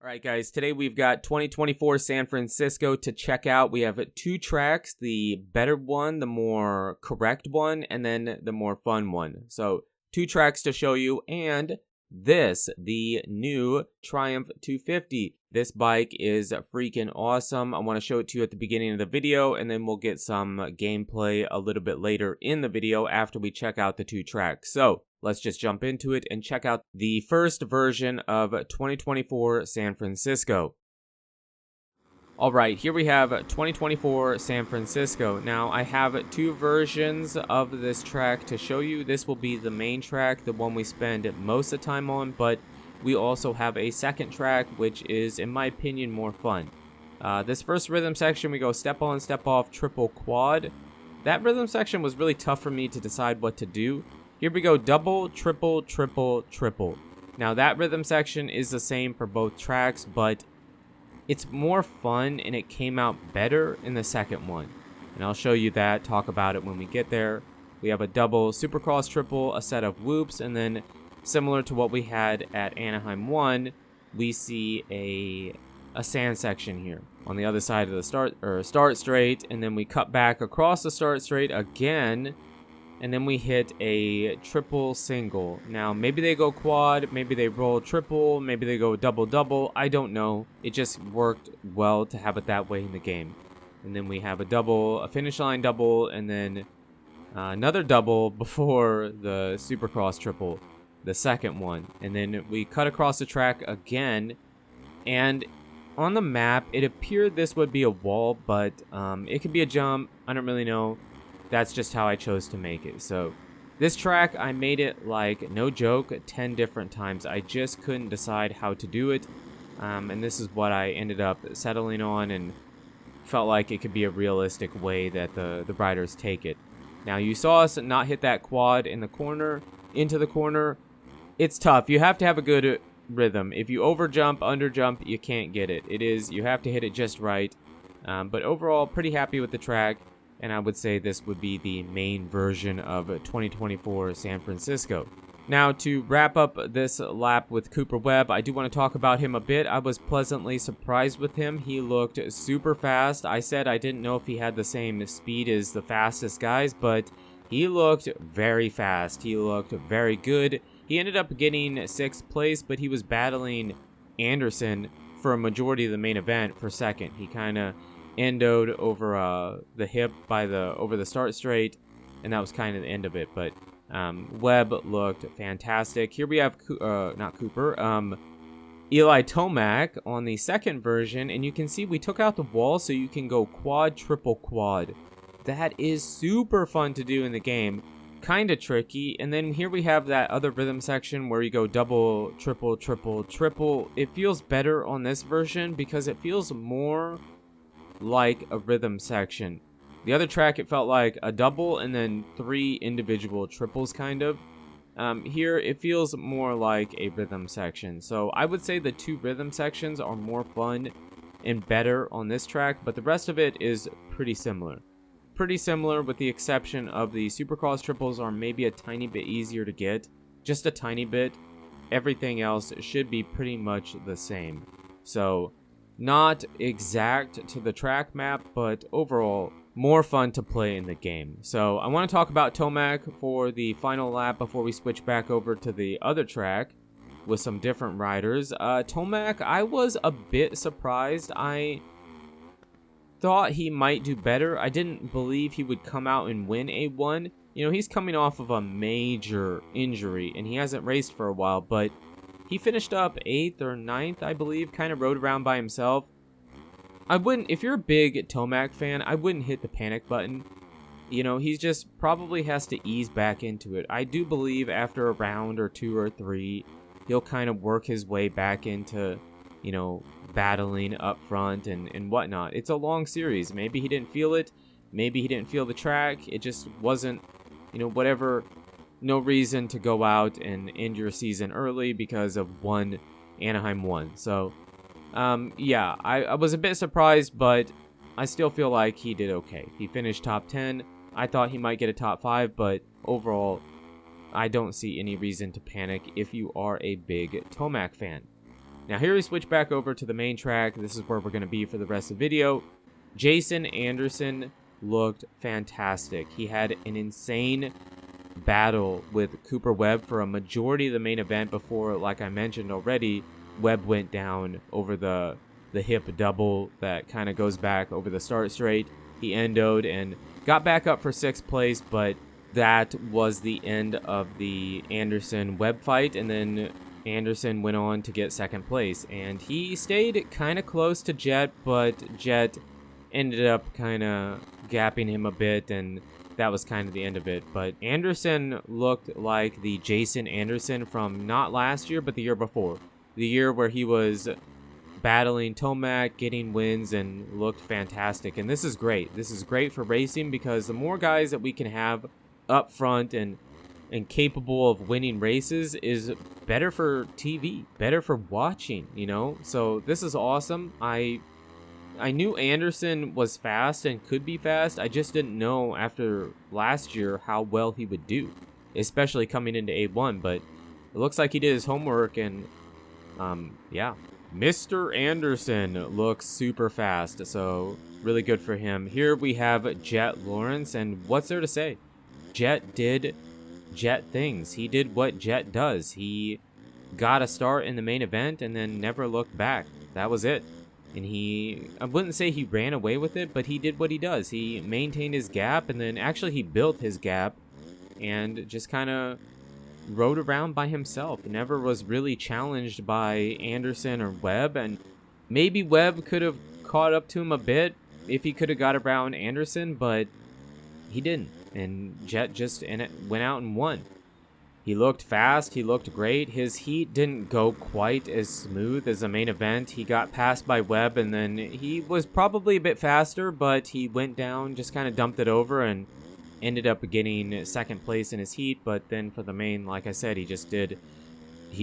Alright guys, today we've got 2024 San Francisco to check out. We have two tracks, the better one, the more correct one, and then the more fun one. So, two tracks to show you, and this, the new Triumph 250. This bike is freaking awesome. I want to show it to you at the beginning of the video, and then we'll get some gameplay a little bit later in the video after we check out the two tracks. So, let's just jump into it and check out the first version of 2024 San Francisco. Alright, here we have 2024 San Francisco. Now, I have two versions of this track to show you. This will be the main track, the one we spend most of the time on, but we also have a second track, which is, in my opinion, more fun. This first rhythm section, we go step on, step off, triple quad. That rhythm section was really tough for me to decide what to do. Here we go, double, triple, triple, triple. Now that rhythm section is the same for both tracks, but it's more fun and it came out better in the second one. And I'll show you that, talk about it when we get there. We have a double Supercross triple, a set of whoops, and then similar to what we had at Anaheim 1, we see a sand section here on the other side of the start straight, and then we cut back across the start straight again. And then we hit a triple single. Now, maybe they go quad, maybe they roll triple, maybe they go double-double. I don't know. It just worked well to have it that way in the game. And then we have a double, a finish line double, and then another double before the Supercross triple, the second one. And then we cut across the track again. And on the map, it appeared this would be a wall, but it could be a jump. I don't really know. That's just how I chose to make it. So this track, I made it like, no joke, 10 different times. I just couldn't decide how to do it. And this is what I ended up settling on and felt like it could be a realistic way that the riders take it. Now you saw us not hit that quad in the corner, into the corner. It's tough. You have to have a good rhythm. If you overjump, underjump, you can't get it. You have to hit it just right. But overall, pretty happy with the track. And I would say this would be the main version of 2024 San Francisco. Now, to wrap up this lap with Cooper Webb, I do want to talk about him a bit. I was pleasantly surprised with him. He looked super fast. I said I didn't know if he had the same speed as the fastest guys, but he looked very fast. He looked very good. He ended up getting 6th place, but he was battling Anderson for a majority of the main event for second. He kind of endoed over the hip over the start straight, and that was kind of the end of it. But Webb looked fantastic. Here we have not Cooper, Eli Tomac on the second version, and you can see we took out the wall so you can go quad, triple, quad. That is super fun to do in the game, kind of tricky. And then here we have that other rhythm section where you go double, triple, triple, triple. It feels better on this version because it feels more like a rhythm section. The other track, it felt like a double and then 3 individual triples kind of. Here it feels more like a rhythm section. So I would say the 2 rhythm sections are more fun and better on this track, but the rest of it is pretty similar. Pretty similar with the exception of the Supercross triples are maybe a tiny bit easier to get. Just a tiny bit. Everything else should be pretty much the same. So not exact to the track map, but overall, more fun to play in the game. So I want to talk about Tomac for the final lap before we switch back over to the other track with some different riders. Tomac, I was a bit surprised. I thought he might do better. I didn't believe he would come out and win A1. You know, he's coming off of a major injury, and he hasn't raced for a while, but he finished up 8th or 9th, I believe, kind of rode around by himself. If you're a big Tomac fan, I wouldn't hit the panic button. You know, he just probably has to ease back into it. I do believe after a round or 2 or 3, he'll kind of work his way back into, you know, battling up front and whatnot. It's a long series. Maybe he didn't feel it. Maybe he didn't feel the track. It just wasn't, you know, whatever. No reason to go out and end your season early because of one Anaheim 1. So, yeah, I was a bit surprised, but I still feel like he did okay. He finished top 10. I thought he might get a top 5, but overall, I don't see any reason to panic if you are a big Tomac fan. Now here we switch back over to the main track. This is where we're going to be for the rest of the video. Jason Anderson looked fantastic. He had an insane battle with Cooper Webb for a majority of the main event before, like I mentioned already, Webb went down over the hip double that kind of goes back over the start straight. He endoed and got back up for 6th place, but that was the end of the Anderson-Webb fight, and then Anderson went on to get 2nd place, and he stayed kind of close to Jett, but Jett ended up kind of gapping him a bit, and that was kind of the end of it. But Anderson looked like the Jason Anderson from not last year, but the year before. The year where he was battling Tomac, getting wins, and looked fantastic. And this is great. This is great for racing because the more guys that we can have up front and capable of winning races is better for TV, better for watching, you know? So this is awesome. I knew Anderson was fast and could be fast. I just didn't know after last year how well he would do, especially coming into A1. But it looks like he did his homework, and yeah, Mr. Anderson looks super fast, so really good for him. Here we have Jett Lawrence, and what's there to say? Jett did Jett things. He did what Jett does. He got a start in the main event and then never looked back. That was it. And I wouldn't say he ran away with it, but he did what he does. He maintained his gap, and then actually he built his gap and just kind of rode around by himself. Never was really challenged by Anderson or Webb, and maybe Webb could have caught up to him a bit if he could have got around Anderson, but he didn't. And Jett just went out and won. He looked fast. He looked great. His heat didn't go quite as smooth as the main event. He got passed by Webb, and then he was probably a bit faster, but he went down, just kind of dumped it over, and ended up getting 2nd place in his heat. But then for the main, like I said, he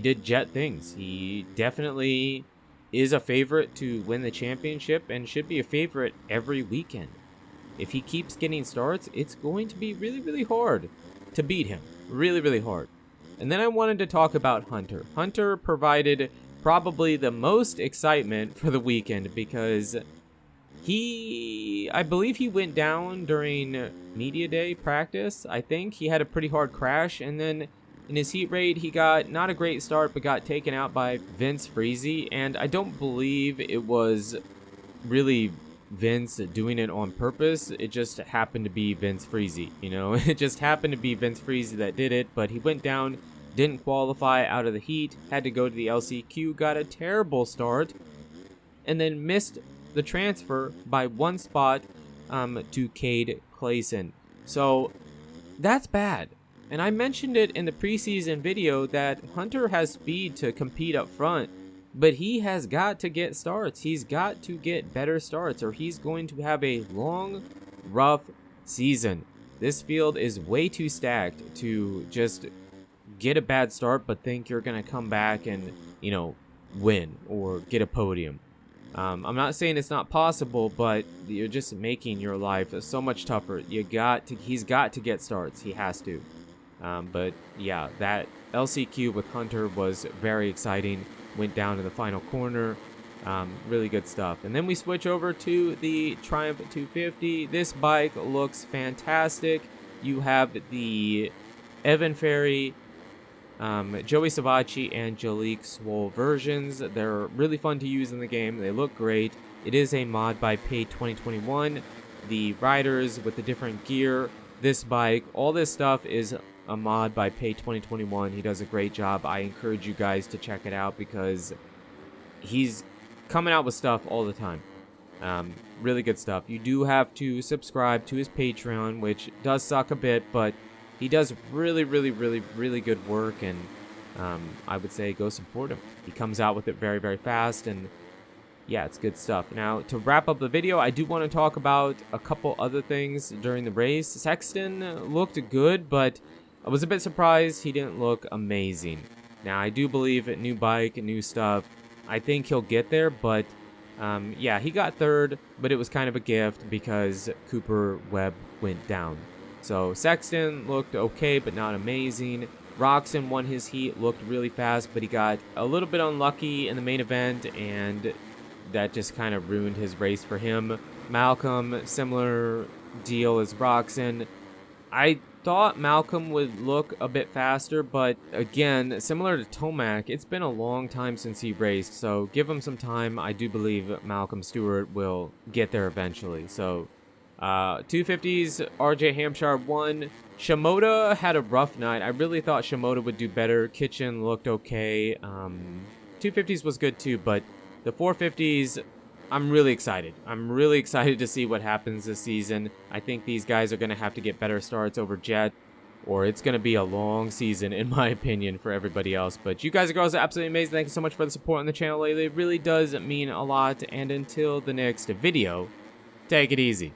did Jett things. He definitely is a favorite to win the championship and should be a favorite every weekend. If he keeps getting starts, it's going to be really, really hard to beat him. Really, really hard. And then I wanted to talk about Hunter. Hunter provided probably the most excitement for the weekend because I believe he went down during media day practice. I think he had a pretty hard crash, and then in his heat raid, he got not a great start, but got taken out by Vince Freezy, and I don't believe it was really Vince doing it on purpose. It just happened to be Vince Freezy, you know? It just happened to be Vince Freezy that did it, but he went down, didn't qualify out of the heat, had to go to the LCQ, got a terrible start, and then missed the transfer by 1 spot to Cade Clayson. So that's bad. And I mentioned it in the preseason video that Hunter has speed to compete up front, but he has got to get starts. He's got to get better starts, or he's going to have a long, rough season. This field is way too stacked to just get a bad start, but think you're going to come back and, you know, win or get a podium. I'm not saying it's not possible, but you're just making your life so much tougher. He's got to get starts. He has to. But yeah, that LCQ with Hunter was very exciting. Went down to the final corner. Really good stuff. And then we switch over to the Triumph 250. This bike looks fantastic. You have the Evan Ferry, Joey Savacci, and Jalik Swoll versions. They're really fun to use in the game. They look great. It is a mod by Pay 2021. The riders with the different gear, this bike, all this stuff is a mod by Pay 2021. He does a great job. I encourage you guys to check it out because he's coming out with stuff all the time. Really good stuff. You do have to subscribe to his Patreon, which does suck a bit, but he does really, really, really, really good work, and I would say go support him. He comes out with it very, very fast, and yeah, it's good stuff. Now, to wrap up the video, I do want to talk about a couple other things during the race. Sexton looked good, but I was a bit surprised he didn't look amazing. Now, I do believe new bike, new stuff. I think he'll get there, but yeah, he got 3rd, but it was kind of a gift because Cooper Webb went down. So Sexton looked okay, but not amazing. Roxon won his heat, looked really fast, but he got a little bit unlucky in the main event, and that just kind of ruined his race for him. Malcolm, similar deal as Roxon. I thought Malcolm would look a bit faster, but again, similar to Tomac, it's been a long time since he raced, so give him some time. I do believe Malcolm Stewart will get there eventually. So 250s, RJ Hampshire won. Shimoda had a rough night. I really thought Shimoda would do better. Kitchen looked okay. 250s was good too, but the 450s, I'm really excited. I'm really excited to see what happens this season. I think these guys are going to have to get better starts over Jett, or it's going to be a long season, in my opinion, for everybody else. But you guys and girls are absolutely amazing. Thank you so much for the support on the channel lately. It really does mean a lot. And until the next video, take it easy.